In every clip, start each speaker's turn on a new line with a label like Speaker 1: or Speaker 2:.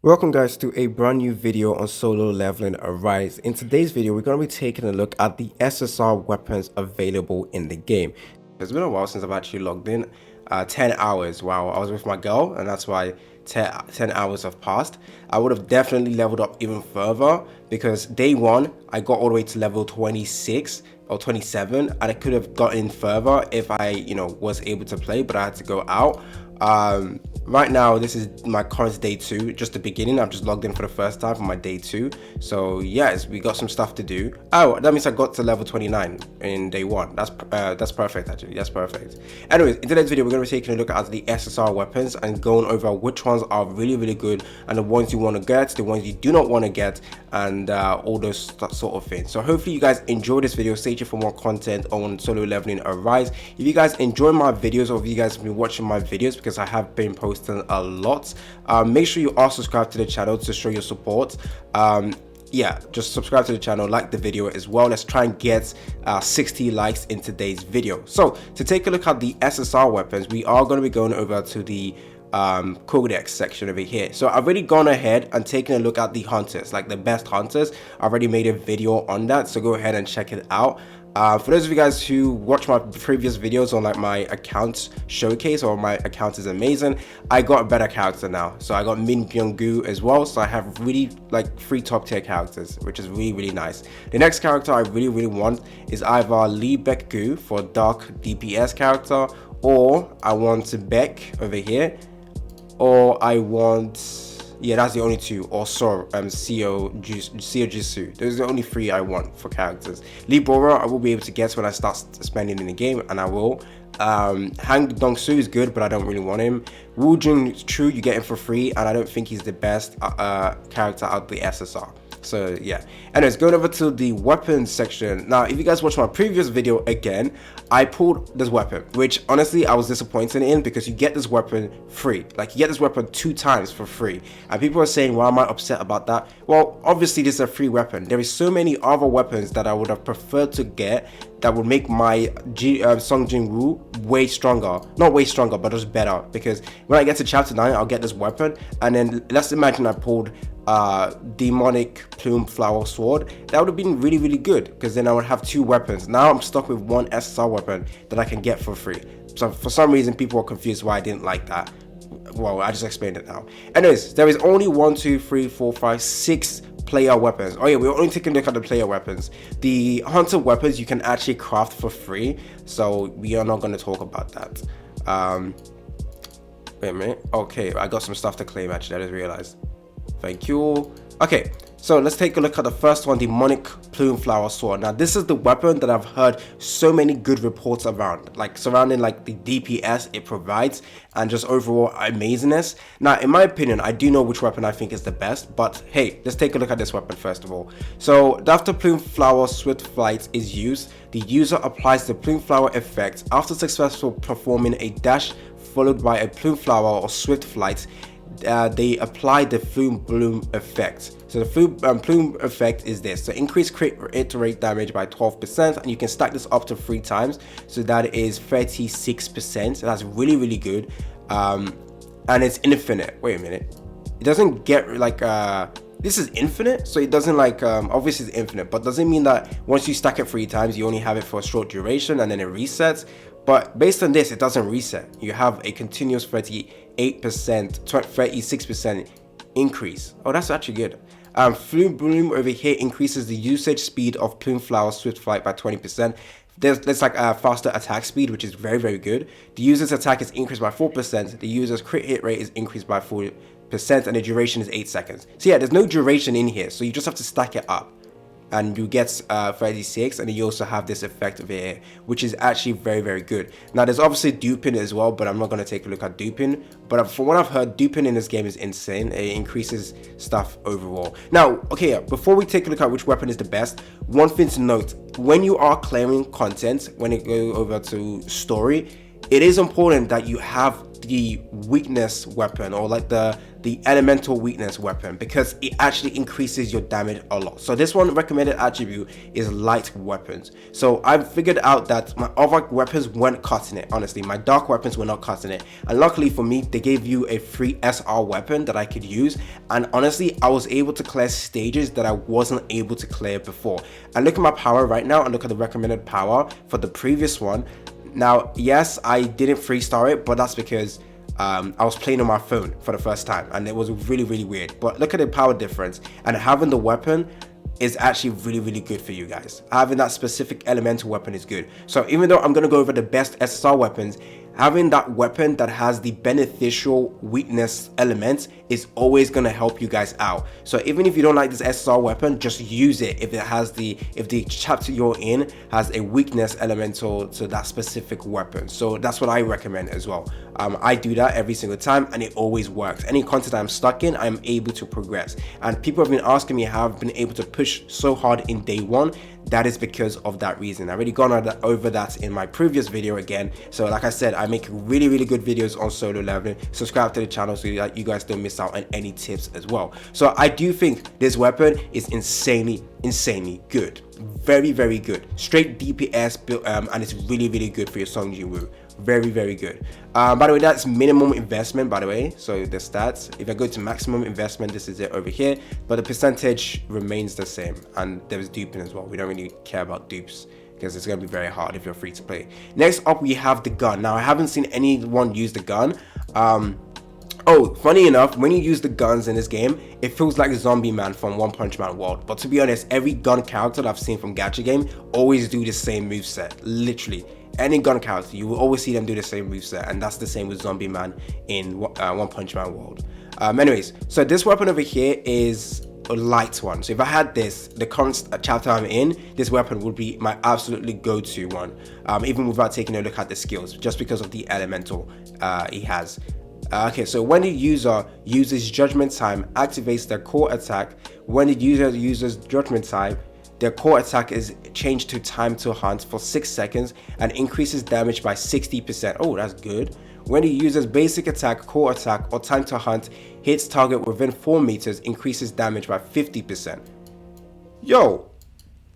Speaker 1: Welcome guys to a brand new video on solo leveling Arise. In today's video we're going to be taking a look at the SSR weapons available in the game. It's been a while since I've actually logged in. 10 hours. Wow, I was with my girl and that's why 10 hours have passed. I would have definitely leveled up even further because day one I got all the way to level 26 or 27 and I could have gotten further if I was able to play, but I had to go out. Right now this is my current day 2, just the beginning. I've just logged in for the first time for my day 2, so yes, we got some stuff to do. Oh, that means I got to level 29 in day 1. That's perfect. Actually, that's perfect. Anyways, in today's video we're going to be taking a look at the SSR weapons and going over which ones are really good and the ones you want to get, the ones you do not want to get, and all those sort of things. So hopefully you guys enjoy this video. Stay tuned for more content on solo leveling Arise. If you guys enjoy my videos, or if you guys have been watching my videos, because I have been posting a lot, make sure you are subscribed to the channel to show your support. Yeah, just subscribe to the channel, like the video as well. Let's try and get 60 likes in today's video. So to take a look at the SSR weapons, we are going to be going over to the codex section over here. So I've already gone ahead and taken a look at the hunters, like the best hunters. I've already made a video on that, so go ahead and check it out. For those of you guys who watch my previous videos on like my account showcase, or my account is amazing, I got a better character now. So I got Min Byung-gu as well, so I have really like 3 top tier characters, which is really nice. The next character I really want is either Lee Baek-gu for dark DPS character, or I want Beck over here, or I want, yeah, that's the only 2, or Seo Jisoo. Those are the only 3 I want for characters. Lee Bora I will be able to get when I start spending in the game, and I will. Hang Dong-soo is good, but I don't really want him. Woo Jung-True, you get him for free, and I don't think he's the best character out of the SSR. So yeah, anyways, going over to the weapons section. Now if you guys watch my previous video, again I pulled this weapon, which honestly I was disappointed in, because you get this weapon free. Like, you get this weapon 2 times for free, and people are saying, why am I upset about that? Well, obviously this is a free weapon. There is so many other weapons that I would have preferred to get that would make my Song Jin-woo way stronger. Not way stronger, but just better, because when I get to chapter 9 I'll get this weapon, and then let's imagine I pulled demonic plume flower sword. That would have been really good, because then I would have 2 weapons. Now I'm stuck with 1 SSR weapon that I can get for free. So for some reason people are confused why I didn't like that. Well, I just explained it now. Anyways, there is only 1 2 3 4 5 6 player weapons. Oh yeah, we're only taking a look at the player weapons. The hunter weapons you can actually craft for free, so we are not going to talk about that. Wait a minute. Okay, I got some stuff to claim actually, I just realized. Thank you. Okay, so let's take a look at the first one, demonic plume flower sword. Now this is the weapon that I've heard so many good reports around, like surrounding like the DPS it provides and just overall amazingness. Now in my opinion, I do know which weapon I think is the best, but hey, let's take a look at this weapon first of all. So after plume flower swift flight is used, the user applies the plume flower effect after successful performing a dash followed by a plume flower or swift flight. They apply the plume bloom effect. So the plume effect is this: so increase crit rate damage by 12%, and you can stack this up to 3 times, so that is 36%. So that's really good. And it's infinite. Wait a minute, it doesn't get like this is infinite, so it doesn't like obviously it's infinite, but doesn't mean that once you stack it 3 times you only have it for a short duration and then it resets. But based on this, it doesn't reset. You have a continuous 38%, 36% increase. Oh, that's actually good. Plume bloom over here increases the usage speed of plume flower swift flight by 20%. There's like a faster attack speed, which is very good. The user's attack is increased by 4%. The user's crit hit rate is increased by 4%, and the duration is 8 seconds. So yeah, there's no duration in here, so you just have to stack it up, and you get 36, and then you also have this effect over here, which is actually very good. Now there's obviously duping as well, but I'm not going to take a look at duping. But from what I've heard, duping in this game is insane. It increases stuff overall. Now okay, before we take a look at which weapon is the best, one thing to note: when you are clearing content, when it goes over to story, it is important that you have the weakness weapon, or like the elemental weakness weapon, because it actually increases your damage a lot. So this one recommended attribute is light weapons. So I figured out that my other weapons weren't cutting it. Honestly, my dark weapons were not cutting it, and luckily for me, they gave you a free SR weapon that I could use, and honestly, I was able to clear stages that I wasn't able to clear before. And look at my power right now, and look at the recommended power for the previous one. Now, yes, I didn't freestyle it, but that's because I was playing on my phone for the first time, and it was really weird. But look at the power difference, and having the weapon is actually really good for you guys. Having that specific elemental weapon is good. So even though I'm going to go over the best SSR weapons, having that weapon that has the beneficial weakness element is always going to help you guys out. So even if you don't like this SSR weapon, just use it if the chapter you're in has a weakness elemental to that specific weapon. So that's what I recommend as well. I do that every single time, and it always works. Any content I'm stuck in, I'm able to progress. And people have been asking me how I've been able to push so hard in day one. That is because of that reason. I've already gone over that in my previous video again. So like I said, I make really good videos on solo leveling. Subscribe to the channel so that you guys don't miss out on any tips as well. So I do think this weapon is insanely good. Very good. Straight DPS build, and it's really good for your Song Jinwoo. Very good. By the way, that's minimum investment, by the way. So the stats, if I go to maximum investment, this is it over here, but the percentage remains the same. And there's duping as well. We don't really care about dupes because it's going to be very hard if you're free to play. Next up, we have the gun. Now, I haven't seen anyone use the gun. Oh, funny enough, when you use the guns in this game, it feels like Zombie Man from One Punch Man World. But to be honest, every gun character that I've seen from Gacha game always do the same moveset. Literally, any gun character, you will always see them do the same moveset, and that's the same with Zombie Man in One Punch Man World. Anyways, so this weapon over here is a light one. So if I had this, the current chapter I'm in, this weapon would be my absolutely go-to one, even without taking a look at the skills, just because of the elemental he has. Okay, so when the user uses Judgment Time, activates their core attack. When the user uses Judgment Time, their core attack is changed to Time to Hunt for 6 seconds and increases damage by 60%. Oh, that's good. When the user's basic attack, core attack, or Time to Hunt hits target within 4 meters, increases damage by 50%. Yo,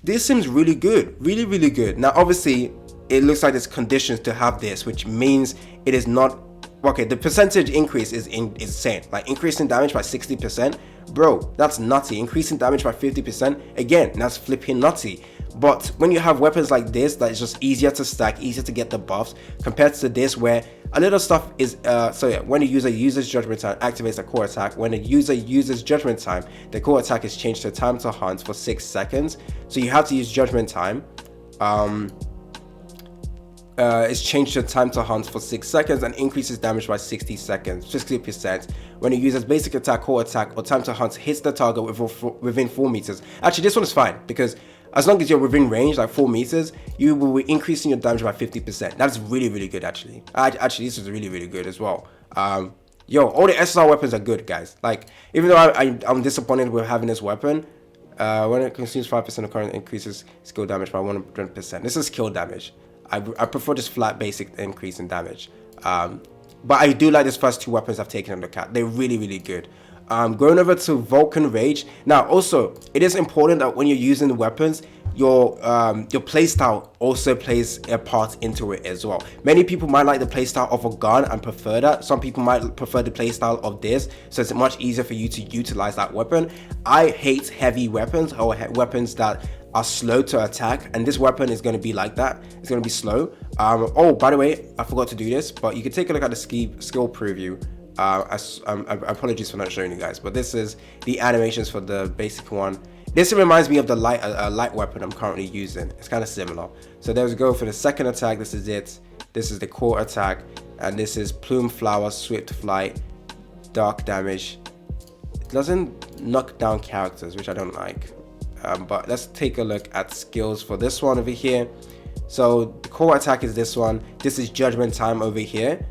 Speaker 1: this seems really good. Really good. Now, obviously, it looks like there's conditions to have this, which means it is not... Okay, the percentage increase is insane. Like increasing damage by 60%, bro, that's nutty. Increasing damage by 50%, again, that's flipping nutty. But when you have weapons like this, that is just easier to stack, easier to get the buffs, compared to this where a little stuff is, so yeah, when the user uses Judgment Time, activates a core attack. When the user uses Judgment Time, the core attack is changed to Time to Hunt for 6 seconds. So you have to use Judgment Time. It's changed to Time to Hunt for 6 seconds and increases damage by 60%. When it uses basic attack, core attack, or Time to Hunt hits the target within 4 meters. Actually, this one is fine because as long as you're within range, like 4 meters, you will be increasing your damage by 50%. That's really good, actually. Actually, this is really good as well. Yo, all the SSR weapons are good, guys. Like, even though I'm disappointed with having this weapon, when it consumes 5% of current, increases skill damage by 100%. This is skill damage. I prefer this flat basic increase in damage. But I do like these first 2 weapons I've taken a look at. They're really good. Going over to Vulcan Rage. Now, also, it is important that when you're using the weapons, your playstyle also plays a part into it as well. Many people might like the playstyle of a gun and prefer that. Some people might prefer the playstyle of this, so it's much easier for you to utilize that weapon. I hate heavy weapons or weapons that are slow to attack, and this weapon is going to be like that. It's going to be slow. Oh, by the way, I forgot to do this, but you can take a look at the skill preview. Apologies for not showing you guys, but this is the animations for the basic one. This reminds me of the light weapon I'm currently using. It's kind of similar. So there we go for the second attack. This is it. This is the core attack, and this is Plume Flower, Swift Flight, Dark Damage. It doesn't knock down characters, which I don't like. But let's take a look at skills for this one over here. So the core attack is this one. This is Judgment Time over here.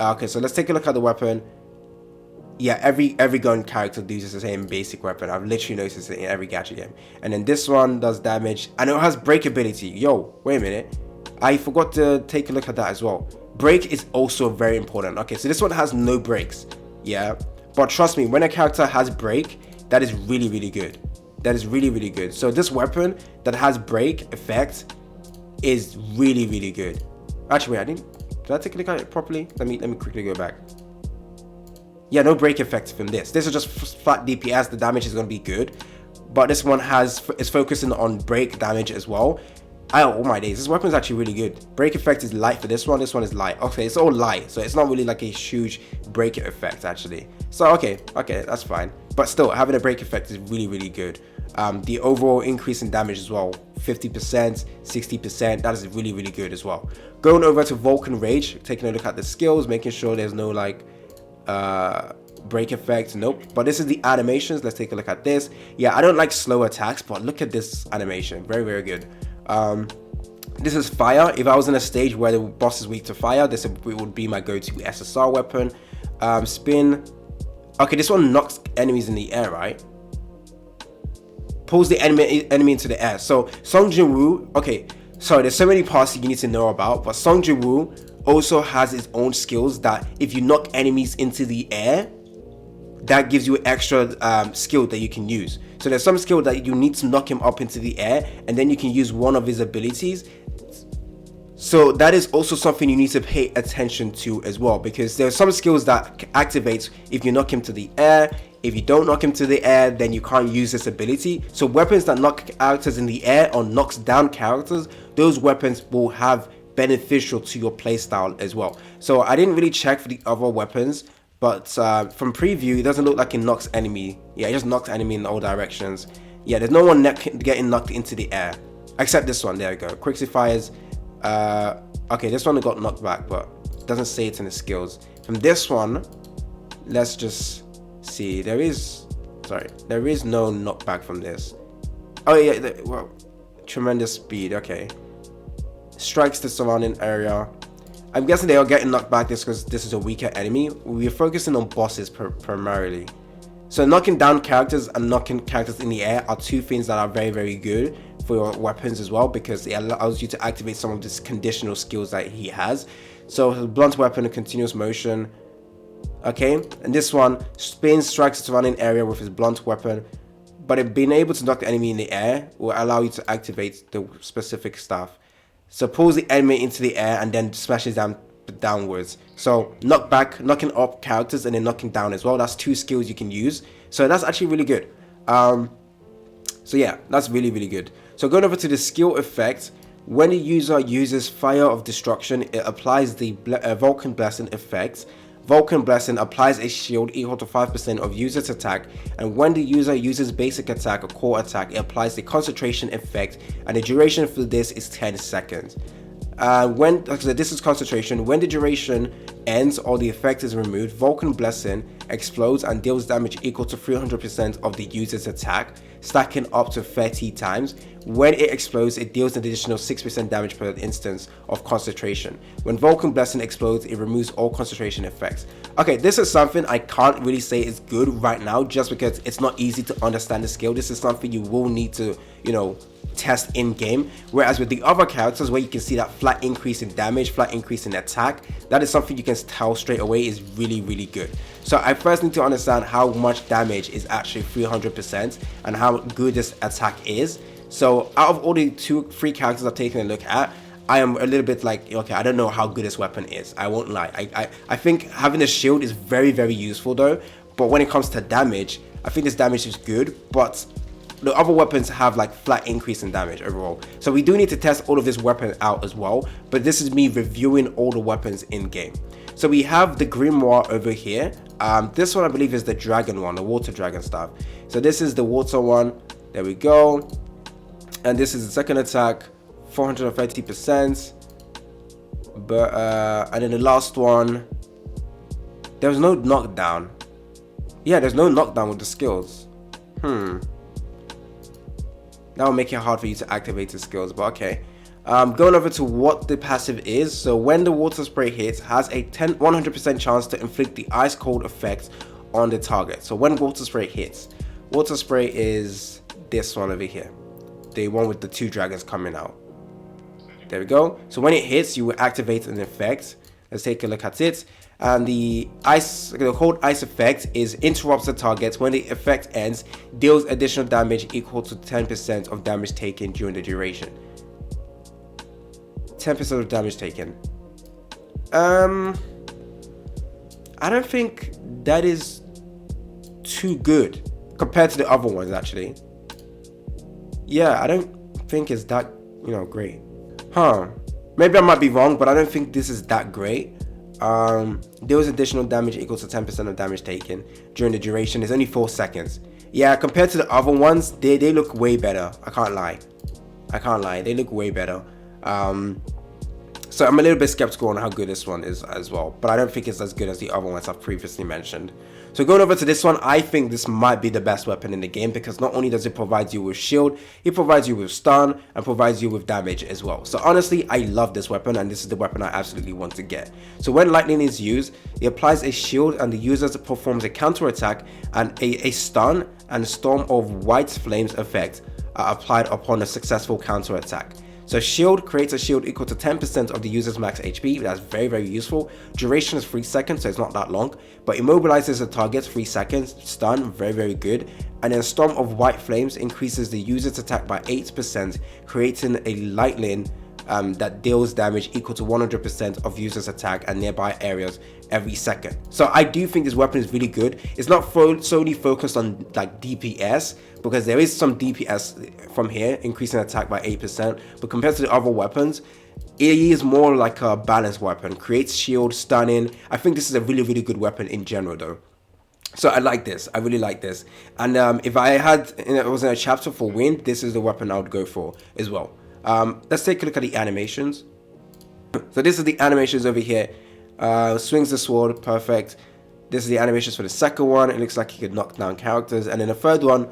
Speaker 1: Okay, so let's take a look at the weapon. Yeah, every gun character uses the same basic weapon. I've literally noticed it in every gacha game. And then this one does damage, and it has breakability. Yo, wait a minute. I forgot to take a look at that as well. Break is also very important. Okay, so this one has no breaks, yeah, but trust me, when a character has break, that is really, really good. That is really, really good. So this weapon that has break effect is really, really good. Actually, wait, did I take a look at it properly? Let me quickly go back. Yeah, no break effect from this. This is just flat DPS. The damage is going to be good, but this one is focusing on break damage as well. Oh my days, this weapon is actually really good. Break effect is light for this one. This one is light. Okay, it's all light, so it's not really like a huge break effect actually. So okay, that's fine. But still, having a break effect is really, really good. The overall increase in damage as well, 50%, 60%. That is really, really good as well. Going over to Vulcan Rage, taking a look at the skills, making sure there's no like break effect. Nope. But this is the animations. Let's take a look at this. Yeah, I don't like slow attacks, but look at this animation. Very, very good. This is fire. If I was in a stage where the boss is weak to fire, this would be my go-to SSR weapon. Spin. Okay, this one knocks enemies in the air, right? Pulls the enemy into the air. So Song Jin-woo, okay, sorry, there's so many parts you need to know about, but Song Jin-woo also has its own skills that if you knock enemies into the air, that gives you extra skill that you can use. So there's some skill that you need to knock him up into the air, and then you can use one of his abilities. So that is also something you need to pay attention to as well, because there's some skills that activates if you knock him to the air. If you don't knock him to the air, then you can't use this ability. So weapons that knock characters in the air or knocks down characters, those weapons will have beneficial to your playstyle as well. So I didn't really check for the other weapons, but from preview, it doesn't look like it knocks enemy. Yeah, it just knocks enemy in all directions. Yeah, there's no one getting knocked into the air, except this one. There we go. Quicksilver's. Okay, this one got knocked back, but it doesn't say it in the skills. From this one, let's just see. There is no knockback from this. Oh yeah, well, tremendous speed. Okay, strikes the surrounding area. I'm guessing they are getting knocked back just because this is a weaker enemy. We're focusing on bosses primarily. So knocking down characters and knocking characters in the air are two things that are very, very good for your weapons as well, because it allows you to activate some of these conditional skills that he has. So blunt weapon, a continuous motion. Okay, and this one spins, strikes the surrounding area with his blunt weapon, but being able to knock the enemy in the air will allow you to activate the specific stuff. So pulls the enemy into the air and then smashes them downwards. So knock back, knocking up characters, and then knocking down as well. That's two skills you can use. So that's actually really good. So yeah, that's really, really good. So going over to the skill effect, when the user uses Fire of Destruction, it applies the Vulcan Blessing effect. Vulcan Blessing applies a shield equal to 5% of user's attack, and when the user uses basic attack or core attack, it applies the concentration effect, and the duration for this is 10 seconds. This is concentration. When the duration ends or the effect is removed, Vulcan Blessing explodes and deals damage equal to 300% of the user's attack, stacking up to 30 times. When it explodes, it deals an additional 6% damage per instance of concentration. When Vulcan Blessing explodes, it removes all concentration effects. Okay, this is something I can't really say is good right now, just because it's not easy to understand the skill. This is something you will need to, test in game, whereas with the other characters where you can see that flat increase in damage, flat increase in attack, that is something you can tell straight away is really, really good. So I first need to understand how much damage is actually 300% and how good this attack is. So out of all the 3 characters I've taken a look at, I am a little bit like, okay, I don't know how good this weapon is. I won't lie. I think having a shield is very, very useful though, but when it comes to damage, I think this damage is good, but the other weapons have like flat increase in damage overall. So we do need to test all of this weapon out as well, but this is me reviewing all the weapons in game. So we have the Grimoire over here. This one I believe is the dragon one, the water dragon stuff. So this is the water one. There we go. And this is the second attack, 430%. But and then the last one, there's no knockdown. Yeah, there's no knockdown with the skills. That will make it hard for you to activate the skills, but okay. Going over to what the passive is. So when the water spray hits, has a 100% chance to inflict the ice cold effect on the target. So when water spray hits, water spray is this one over here, the one with the 2 dragons coming out. There we go. So when it hits, you will activate an effect. Let's take a look at it. And the cold ice effect is interrupts the target. When the effect ends, deals additional damage equal to 10% of damage taken during the duration. 10% of damage taken. I don't think that is too good compared to the other ones, actually. Yeah, I don't think it's that, great. Maybe I might be wrong, but I don't think this is that great. Deals additional damage equal to 10% of damage taken during the duration. It's only 4 seconds. Yeah, compared to the other ones, they look way better. I can't lie. They look way better. So I'm a little bit skeptical on how good this one is as well, but I don't think it's as good as the other ones I've previously mentioned. So going over to this one, I think this might be the best weapon in the game, because not only does it provide you with shield, it provides you with stun and provides you with damage as well. So honestly, I love this weapon, and this is the weapon I absolutely want to get. So when lightning is used, it applies a shield and the user performs a counter attack, and a stun and storm of white flames effect are applied upon a successful counter attack. So shield creates a shield equal to 10% of the user's max HP. That's very, very useful. Duration is 3 seconds, so it's not that long, but immobilizes the target 3 seconds. Stun, very, very good. And then storm of white flames increases the user's attack by 8%, creating a lightning that deals damage equal to 100% of user's attack and nearby areas every second. So I do think this weapon is really good. It's not solely focused on like DPS, because there is some DPS from here, increasing attack by 8%, but compared to the other weapons, it is more like a balanced weapon. Creates shield, stunning. I think this is a really, really good weapon in general though. So I like this. I really like this. And if I was in a chapter for wind, this is the weapon I would go for as well. Let's take a look at the animations. So this is the animations over here. Swings the sword, perfect. This is the animations for the second one. It looks like he could knock down characters. And then the third one,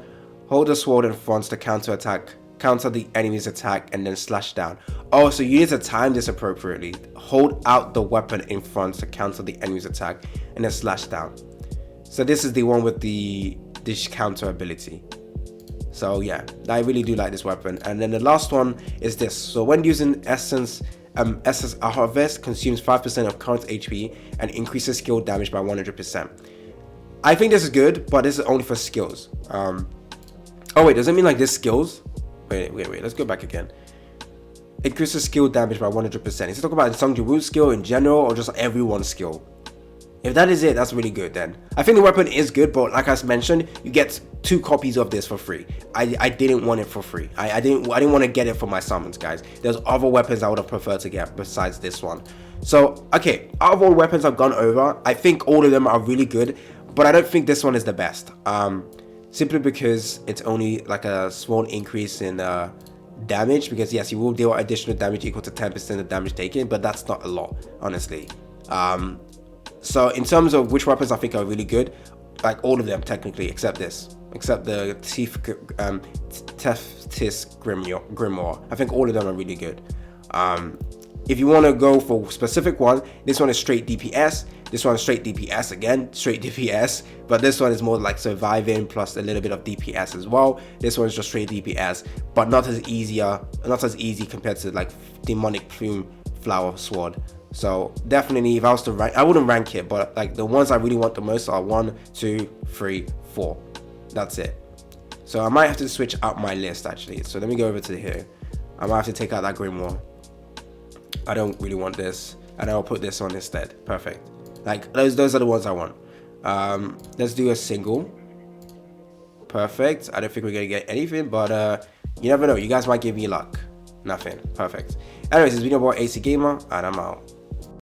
Speaker 1: hold the sword in front to counter the enemy's attack, and then slash down. Oh, so you need to time this appropriately. Hold out the weapon in front to counter the enemy's attack, and then slash down. So this is the one with this counter ability. So yeah, I really do like this weapon. And then the last one is this. So when using SSR Harvest, consumes 5% of current HP and increases skill damage by 100%. I think this is good, but this is only for skills. Oh wait, does it mean like this skills? Wait, let's go back again. Increases skill damage by 100%. Is it talking about Sung Ji-woo's skill in general, or just everyone's skill? If that is it, that's really good then. I think the weapon is good, but like I mentioned, you get 2 copies of this for free. I didn't want it for free. I didn't want to get it for my summons, guys. There's other weapons I would have preferred to get besides this one. So, okay, out of all weapons I've gone over, I think all of them are really good, but I don't think this one is the best. Simply because it's only like a small increase in damage, because yes, you will deal additional damage equal to 10% of damage taken, but that's not a lot, honestly. So in terms of which weapons I think are really good, like all of them technically, except this, except the Tethys Grimoire. I think all of them are really good. If you want to go for specific one, this one is straight DPS. This one is straight DPS again, straight DPS. But this one is more like surviving plus a little bit of DPS as well. This one is just straight DPS, but not as easy compared to like Demonic Plume Flower Sword. So definitely, if I was to rank, I wouldn't rank it, but like the ones I really want the most are 1, 2, 3, 4. That's it. So I might have to switch out my list actually. So let me go over to here. I might have to take out that Grimoire. I don't really want this, and I'll put this on instead. Perfect. Like those are the ones I want. Let's do a single. Perfect. I don't think we're gonna get anything, but you never know. You guys might give me luck. Nothing. Perfect. Anyways, this video about AC Gamer, and I'm out.